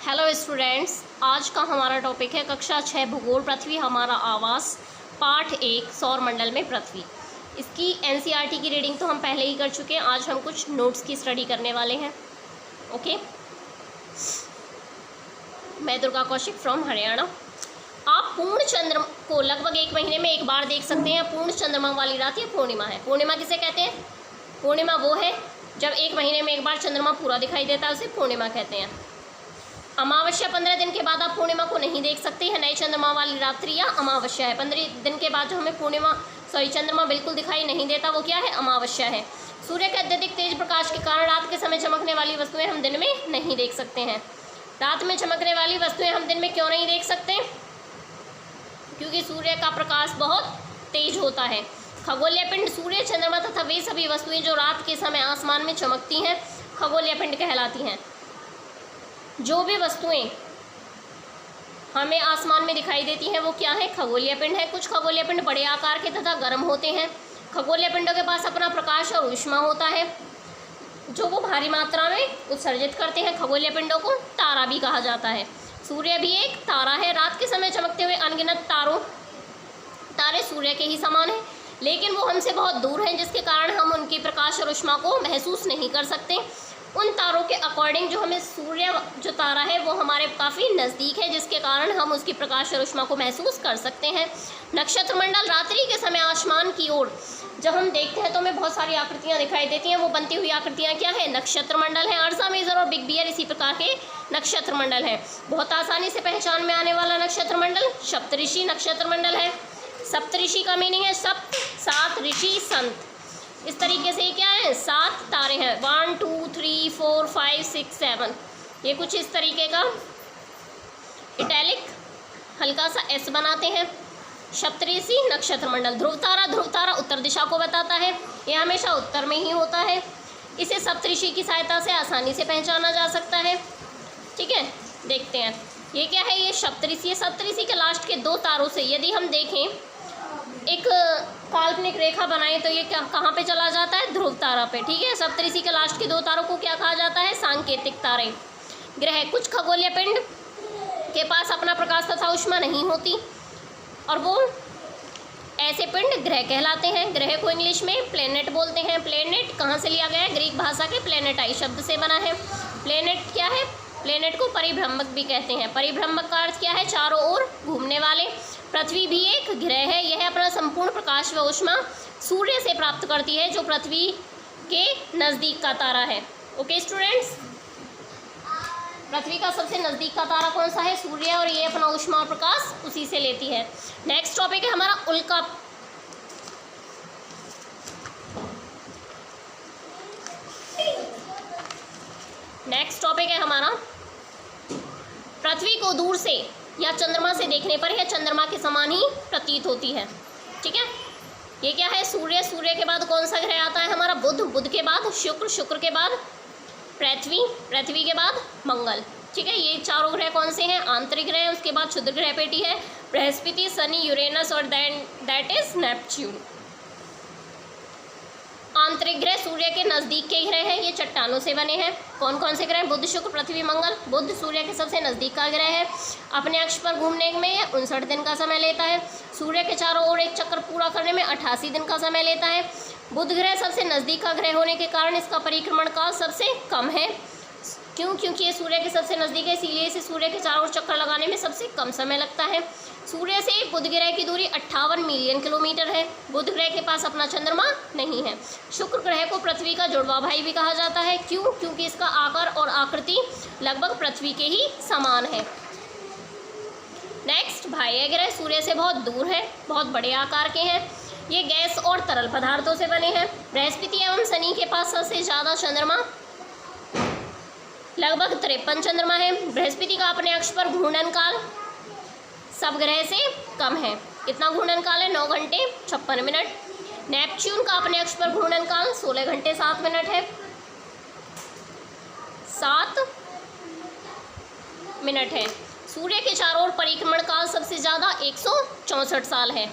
Hello students, आज का हमारा टॉपिक है कक्षा 6 भूगोल पृथ्वी हमारा आवास पाठ 1 सौर मंडल में पृथ्वी। इसकी एनसीईआरटी की रीडिंग तो हम पहले ही कर चुके हैं। आज हम कुछ नोट्स की स्टडी करने वाले हैं। ओके, मैं दुर्गा कौशिक फ्रॉम हरियाणा। आप पूर्ण चंद्रमा को लगभग एक महीने में एक बार देख सकते हैं। पूर्ण चंद्रमा वाली रात ये पूर्णिमा है। पूर्णिमा किसे कहते हैं? पूर्णिमा वो है जब एक महीने में एक बार चंद्रमा पूरा दिखाई देता है, उसे पूर्णिमा कहते हैं। अमावस्या 15 दिन के बाद आप पूर्णिमा को नहीं देख सकते हैं। नए चंद्रमा वाली रात्रि या अमावस्या है। 15 दिन के बाद जो हमें चंद्रमा बिल्कुल दिखाई नहीं देता, वो क्या है? अमावस्या है। सूर्य के अत्यधिक तेज प्रकाश के कारण रात के समय चमकने वाली वस्तुएं हम दिन में नहीं देख सकते हैं। रात में चमकने वाली वस्तुएं हम दिन में क्यों नहीं देख सकते? क्योंकि सूर्य का प्रकाश बहुत तेज होता है। खगोलीय पिंड सूर्य, चंद्रमा तथा वे सभी वस्तुएं जो रात के समय आसमान में चमकती हैं खगोलीय पिंड कहलाती हैं। जो भी वस्तुएं हमें आसमान में दिखाई देती हैं वो क्या है? खगोलीय पिंड है। कुछ खगोलीय पिंड बड़े आकार के तथा गर्म होते हैं। खगोलीय पिंडों के पास अपना प्रकाश और ऊष्मा होता है जो वो भारी मात्रा में उत्सर्जित करते हैं। खगोलीय पिंडों को तारा भी कहा जाता है। सूर्य भी एक तारा है। रात के समय चमकते हुए अनगिनत तारे सूर्य के ही समान हैं, लेकिन वो हमसे बहुत दूर हैं, जिसके कारण हम उनकी प्रकाश और ऊष्मा को महसूस नहीं कर सकते। उन तारों के अकॉर्डिंग जो हमें सूर्य जो तारा है वो हमारे काफ़ी नज़दीक है, जिसके कारण हम उसकी प्रकाश और ऊष्मा को महसूस कर सकते हैं। नक्षत्र मंडल रात्रि के समय आसमान की ओर जब हम देखते हैं तो हमें बहुत सारी आकृतियां दिखाई देती हैं। वो बनती हुई आकृतियां क्या है? नक्षत्र मंडल है। अर्सा मेजर और बिग बियर इसी प्रकार के नक्षत्र मंडल है। बहुत आसानी से पहचान में आने वाला नक्षत्र मंडल सप्तऋषि नक्षत्र मंडल है। सप्तऋषि का मीनिंग है सप्त, सात, ऋषि, संत। इस तरीके से क्या है? 7 तारे हैं। 1 2 3 4 5 6 7। ये कुछ इस तरीके का इटैलिक हल्का सा एस बनाते हैं। सप्तऋषि नक्षत्र मंडल। ध्रुव तारा उत्तर दिशा को बताता है। ये हमेशा उत्तर में ही होता है। इसे सप्तऋषि की सहायता से आसानी से पहचाना जा सकता है। ठीक है, देखते हैं ये क्या है। ये सप्तऋषि। सप्तऋषि के लास्ट के 2 तारों से यदि हम देखें, एक काल्पनिक रेखा बनाए तो ये क्या कहाँ पे चला जाता है? ध्रुव तारा पे। ठीक है, सप्तऋषि के लास्ट के 2 तारों को क्या कहा जाता है? सांकेतिक तारे। ग्रह। कुछ खगोलीय पिंड के पास अपना प्रकाश तथा ऊष्मा नहीं होती और वो ऐसे पिंड ग्रह कहलाते हैं। ग्रह को इंग्लिश में प्लेनेट बोलते हैं। प्लेनेट कहाँ से लिया गया है? ग्रीक भाषा के प्लेनेटाई शब्द से बना है। प्लेनेट क्या है? प्लेनेट को परिभ्रमक भी कहते हैं। परिभ्रमक का अर्थ क्या है? चारों ओर घूमने वाले। पृथ्वी भी एक ग्रह है। यह अपना संपूर्ण प्रकाश व ऊष्मा सूर्य से प्राप्त करती है, जो पृथ्वी के नज़दीक का तारा है। ओके स्टूडेंट्स, पृथ्वी का सबसे नज़दीक का तारा कौन सा है? सूर्य। और ये अपना ऊष्मा और प्रकाश उसी से लेती है। नेक्स्ट टॉपिक है हमारा उल्का। नेक्स्ट टॉपिक है हमारा पृथ्वी को दूर से या चंद्रमा से देखने पर यह चंद्रमा के समान ही प्रतीत होती है। ठीक है, ये क्या है? सूर्य। सूर्य के बाद कौन सा ग्रह आता है हमारा? बुध। बुध के बाद शुक्र। शुक्र के बाद पृथ्वी। पृथ्वी के बाद मंगल। ठीक है, ये चारों ग्रह कौन से हैं? आंतरिक ग्रह। उसके बाद क्षुद्र ग्रह पेटी है बृहस्पति, शनि, यूरेनस और दैट इज नेपच्यून। आंतरिक ग्रह सूर्य के नज़दीक के ग्रह हैं। ये चट्टानों से बने हैं। कौन कौन से ग्रह? बुध, शुक्र, पृथ्वी, मंगल। बुध सूर्य के सबसे नज़दीक का ग्रह है। अपने अक्ष पर घूमने में 59 दिन का समय लेता है। सूर्य के चारों ओर एक चक्कर पूरा करने में 88 दिन का समय लेता है। बुध ग्रह सबसे नज़दीक का ग्रह होने के कारण इसका परिक्रमण काल सबसे कम है। क्यों? क्योंकि ये सूर्य के सबसे नज़दीक है, इसीलिए इसे सूर्य के चारों ओर चक्कर लगाने में सबसे कम समय लगता है। सूर्य से बुध ग्रह की दूरी 58 मिलियन किलोमीटर है। बुध ग्रह के पास अपना चंद्रमा नहीं है। शुक्र ग्रह को पृथ्वी का जुड़वा भाई भी कहा जाता है। क्यों? क्योंकि इसका आकार और आकृति लगभग पृथ्वी के ही समान है। नेक्स्ट, बाह्य ग्रह सूर्य से बहुत दूर है, बहुत बड़े आकार के हैं। ये गैस और तरल पदार्थों से बने हैं। बृहस्पति एवं शनि के पास सबसे ज़्यादा चंद्रमा, लगभग 53 चंद्रमा है। बृहस्पति का अपने अक्ष पर घूर्णन काल सब ग्रह से कम है। कितना घूर्णन काल है? 9 घंटे 56 मिनट। नेपच्यून का अपने अक्ष पर घूर्णन काल 16 घंटे 7 मिनट है। 7 मिनट है। सूर्य के चारों ओर परिक्रमण काल सबसे ज़्यादा 164 साल है।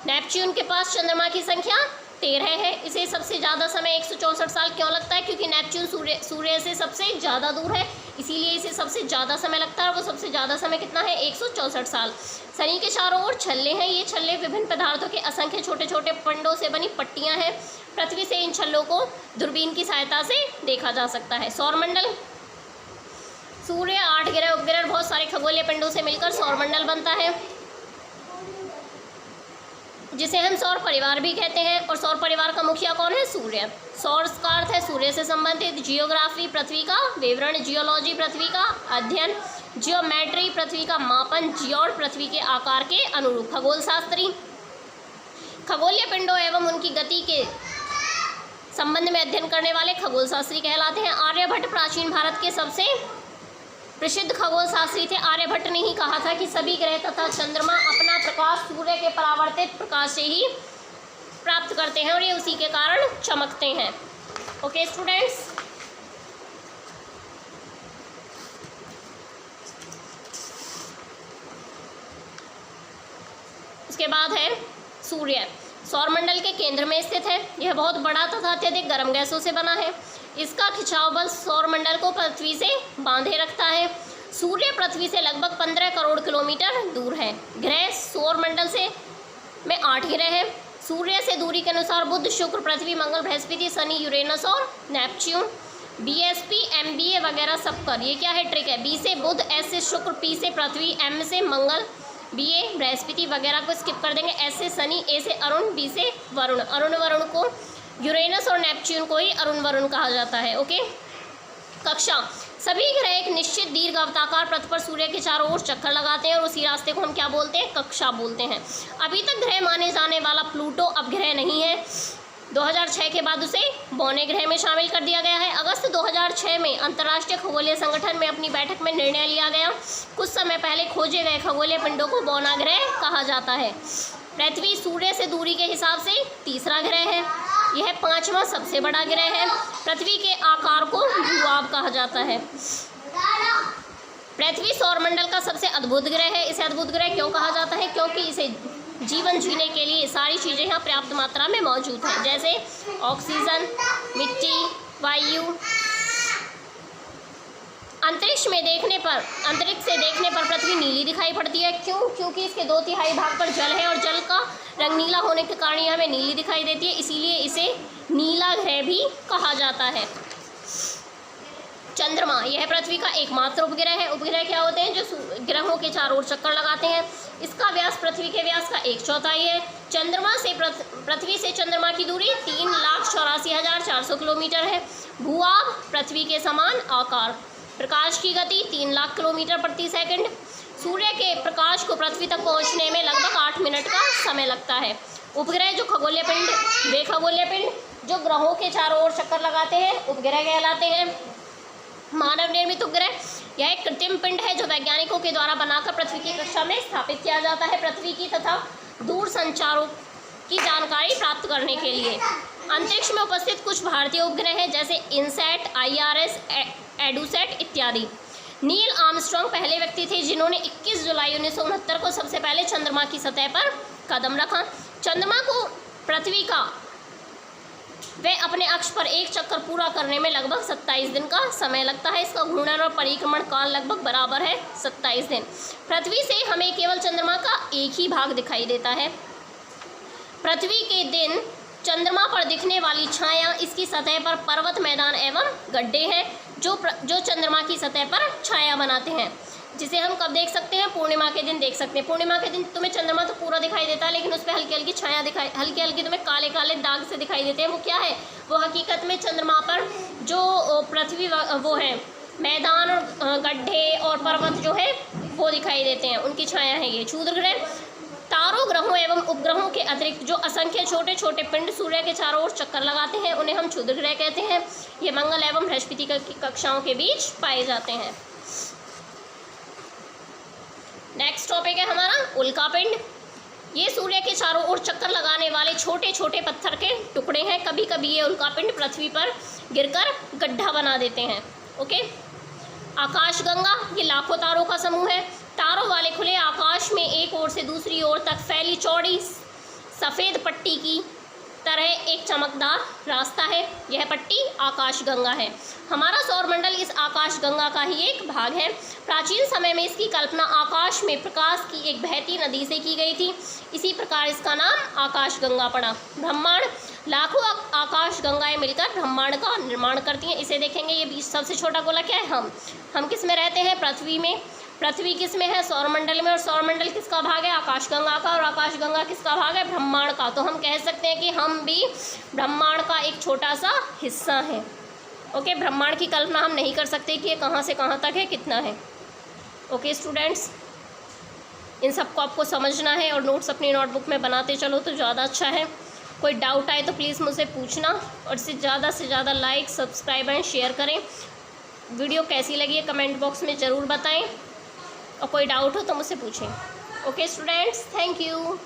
नेपच्यून के पास चंद्रमा की संख्या 13 है। इसे सबसे ज़्यादा समय 164 साल क्यों लगता है? क्योंकि नेपच्यून सूर्य से सबसे ज़्यादा दूर है, इसीलिए इसे सबसे ज़्यादा समय लगता है। वो सबसे ज़्यादा समय कितना है? 164 साल। शनि के चारों ओर छल्ले हैं। ये छल्ले विभिन्न पदार्थों के असंख्य छोटे छोटे पिंडों से बनी पट्टियां हैं। पृथ्वी से इन छल्लों को दूरबीन की सहायता से देखा जा सकता है। सौरमंडल, सूर्य, 8 ग्रह, उपग्रह, बहुत सारे खगोलीय पिंडों से मिलकर सौरमंडल बनता है, जिसे हम सौर परिवार भी कहते हैं। और सौर परिवार का मुखिया कौन है? सूर्य। सौर का अर्थ है सूर्य से संबंधित। जियोग्राफी, पृथ्वी का विवरण। जियोलॉजी, पृथ्वी का अध्ययन। जियोमेट्री, पृथ्वी का मापन। जियोड, पृथ्वी के आकार के अनुरूप। खगोल शास्त्री, खगोलीय पिंडों एवं उनकी गति के संबंध में अध्ययन करने वाले खगोल शास्त्री कहलाते हैं। आर्यभट्ट प्राचीन भारत के सबसे प्रसिद्ध खगोल शास्त्री थे। आर्यभट्ट ने ही कहा था कि सभी ग्रह तथा चंद्रमा अपना प्रकाश सूर्य के परावर्तित प्रकाश से ही प्राप्त करते हैं और ये उसी के कारण चमकते हैं। ओके स्टूडेंट्स, उसके बाद है सूर्य। सौरमंडल के केंद्र में स्थित है। यह बहुत बड़ा तथा अत्यधिक गर्म गैसों से बना है। इसका खिंचाव बल सौरमंडल को पृथ्वी से बांधे रखता है। सूर्य पृथ्वी से लगभग 15 करोड़ किलोमीटर दूर है। ग्रह सौरमंडल से में 8 ग्रह हैं। सूर्य से दूरी के अनुसार बुध, शुक्र, पृथ्वी, मंगल, बृहस्पति, शनि, यूरेनस और नेपच्यून। BSP, MBA वगैरह सब कर। ये क्या है? ट्रिक है। B से बुध, S से शुक्र, P से पृथ्वी, M से मंगल, BA बृहस्पति वगैरह को स्किप कर देंगे। S से शनि, A से अरुण, B से वरुण। अरुण वरुण को, यूरेनस और नेपच्यून को ही अरुण वरुण कहा जाता है। ओके। कक्षा, सभी ग्रह एक निश्चित दीर्घ अवताकार पथ पर सूर्य के चारों ओर चक्कर लगाते हैं और उसी रास्ते को हम क्या बोलते हैं? कक्षा बोलते हैं। अभी तक ग्रह माने जाने वाला प्लूटो अब ग्रह नहीं है। 2006 के बाद उसे बौने ग्रह में शामिल कर दिया गया है। अगस्त 2006 में अंतर्राष्ट्रीय खगोलीय संगठन में अपनी बैठक में निर्णय लिया गया। कुछ समय पहले खोजे गए खगोलीय पिंडों को बौना ग्रह कहा जाता है। पृथ्वी सूर्य से दूरी के हिसाब से तीसरा ग्रह है। यह 5वां सबसे बड़ा ग्रह है। पृथ्वी के आकार को भूभाग कहा जाता है। पृथ्वी सौरमंडल का सबसे अद्भुत ग्रह है। इसे अद्भुत ग्रह क्यों कहा जाता है? क्योंकि इसे जीवन जीने के लिए सारी चीज़ें यहाँ पर्याप्त मात्रा में मौजूद हैं, जैसे ऑक्सीजन, मिट्टी, वायु। अंतरिक्ष से देखने पर पृथ्वी नीली दिखाई पड़ती है। क्यों? क्योंकि इसके 2/3 भाग पर जल है और जल का रंग नीला होने के कारण यह हमें नीली दिखाई देती है, इसीलिए इसे नीला ग्रह भी कहा जाता है। चंद्रमा, यह पृथ्वी का एकमात्र उपग्रह है। उपग्रह क्या होते हैं? जो ग्रहों के चारों ओर चक्कर लगाते हैं। इसका व्यास पृथ्वी के व्यास का 1/4 है। चंद्रमा से पृथ्वी से चंद्रमा की दूरी 3,84,400 किलोमीटर है। भूभाग पृथ्वी के समान आकार। प्रकाश की गति 3 लाख किलोमीटर प्रति सेकंड। सूर्य के प्रकाश को पृथ्वी तक पहुंचने में लगभग 8 मिनट का समय लगता है। उपग्रह जो खगोलीय पिंड, वे खगोलीय पिंड जो ग्रहों के चारों ओर चक्कर लगाते हैं उपग्रह कहलाते हैं। मानव निर्मित उपग्रह, यह एक कृत्रिम पिंड है जो वैज्ञानिकों के द्वारा बनाकर पृथ्वी की कक्षा में स्थापित किया जाता है, पृथ्वी की तथा दूर संचारों की जानकारी प्राप्त करने के लिए। अंतरिक्ष में उपस्थित कुछ भारतीय उपग्रह हैं, जैसे इनसैट, IRS, एडुसैट इत्यादि। नील आर्मस्ट्रॉन्ग पहले व्यक्ति थे जिन्होंने 21 जुलाई 1969 को सबसे पहले चंद्रमा की सतह पर कदम रखा। चंद्रमा को पृथ्वी का वह अपने अक्ष पर एक चक्कर पूरा करने में लगभग 27 दिन का समय लगता है। इसका घूर्णन और परिक्रमण काल लगभग बराबर है 27 दिन। पृथ्वी से हमें केवल चंद्रमा का एक ही भाग दिखाई देता है। पृथ्वी के दिन चंद्रमा पर दिखने वाली छाया इसकी सतह पर पर्वत, मैदान एवं गड्ढे हैं जो चंद्रमा की सतह पर छाया बनाते हैं, जिसे हम कब देख सकते हैं? पूर्णिमा के दिन देख सकते हैं। पूर्णिमा के दिन तुम्हें चंद्रमा तो पूरा दिखाई देता है, लेकिन उस पर हल्की हल्की छाया हल्की हल्की तुम्हें काले काले दाग से दिखाई देते हैं। वो क्या है? वो हकीकत में चंद्रमा पर जो पृथ्वी वो है मैदान और गड्ढे और पर्वत जो है वो दिखाई देते हैं, उनकी छाया है ये। क्षुद्र ग्रह, तारों, ग्रहों एवं उपग्रहों के अतिरिक्त जो असंख्य छोटे छोटे पिंड सूर्य के चारों ओर चक्कर लगाते हैं उन्हें हम क्षुद्र ग्रह कहते हैं। ये मंगल एवं बृहस्पति की कक्षाओं के बीच पाए जाते हैं। नेक्स्ट टॉपिक है हमारा उल्कापिंड। ये सूर्य के चारों ओर चक्कर लगाने वाले छोटे छोटे पत्थर के टुकड़े हैं। कभी कभी ये उल्कापिंड पृथ्वी पर गिरकर गड्ढा बना देते हैं। ओके। आकाशगंगा, ये लाखों तारों का समूह है। तारों वाले खुले आकाश में एक ओर से दूसरी ओर तक फैली चौड़ी सफ़ेद पट्टी की तरह एक चमकदार रास्ता है। यह पट्टी आकाशगंगा है। हमारा सौरमंडल इस आकाशगंगा का ही एक भाग है। प्राचीन समय में इसकी कल्पना आकाश में प्रकाश की एक बहती नदी से की गई थी। इसी प्रकार इसका नाम आकाशगंगा पड़ा। ब्रह्मांड, लाखों आकाशगंगाएं मिलकर ब्रह्मांड का निर्माण करती हैं। इसे देखेंगे, ये बीच सबसे छोटा गोला क्या है? हम किस में रहते हैं? पृथ्वी में। पृथ्वी किस में है? सौरमंडल में। और सौरमंडल किसका भाग है? आकाशगंगा का। और आकाशगंगा किसका भाग है? ब्रह्मांड का। तो हम कह सकते हैं कि हम भी ब्रह्मांड का एक छोटा सा हिस्सा हैं। ओके, ब्रह्मांड की कल्पना हम नहीं कर सकते कि ये कहाँ से कहाँ तक है, कितना है। ओके स्टूडेंट्स, इन सबको आपको समझना है और नोट्स अपनी नोटबुक में बनाते चलो तो ज़्यादा अच्छा है। कोई डाउट आए तो प्लीज़ मुझसे पूछना, और इसे ज़्यादा से ज़्यादा लाइक, सब्सक्राइब एंड शेयर करें। वीडियो कैसी लगी है कमेंट बॉक्स में ज़रूर बताएं, और कोई डाउट हो तो मुझसे पूछें। Okay students, thank you.